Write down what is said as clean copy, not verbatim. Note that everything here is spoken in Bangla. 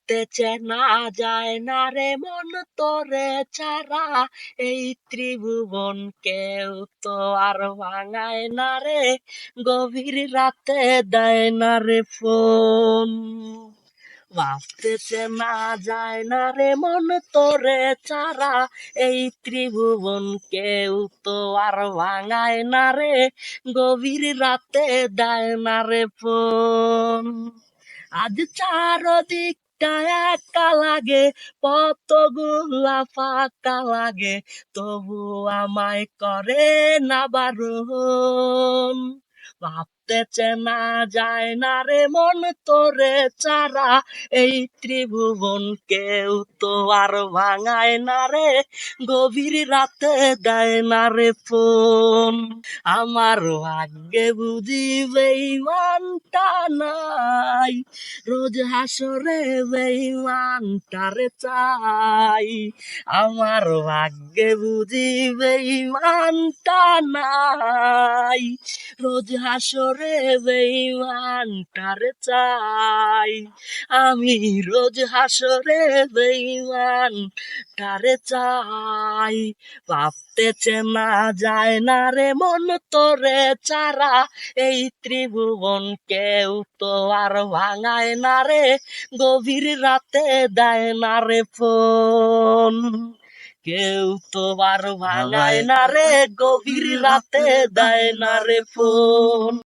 ভাবতে চেনা যায় না রে মন তোরে ছাড়া, এই ত্রিভুবন কেউ তো আর ভাঙায় না রে, গভীর রাতে দেয় না রে ফোন। ভাবতে চেনা যায় না রে মন তোরে ছাড়া, এই ত্রিভুবন কেউ তো আর ভাঙায় না রে, গভীর রাতে দেয় না রে ফোন। আজ চারদিকটা একা লাগে, কতগুলা ফাঁকা লাগে, তবু আমায় করে না বারণ। ভাবতে চেনা যায় না রে মন তোরে ছাড়া, এই ত্রিভুবন কেউ তো আর ভাঙায় না রে, গভীর রাতে দেয় না রে ফোন। আমার ভাগ্যে বুঝি বেঈমানটা নাই, রোজ হাসরে বেঈমানটারে চাই। আমার ভাগ্যে বুঝি বেঈমানটা নাই, রোজ হাসরে বেঈমানটারে চাই। আমি রোজ হাসরে বেঈমানটারে চাই। ভাবতে চেনা যায় না রে মন তোরে ছাড়া, এই ত্রিভুবন কেউ তো আর ভাঙায় না রে, গভীর রাতে দেয় না রে ফোন। কেউ তো আর ভাঙায় না রে, গভীর রাতে দেয় না রে ফোন।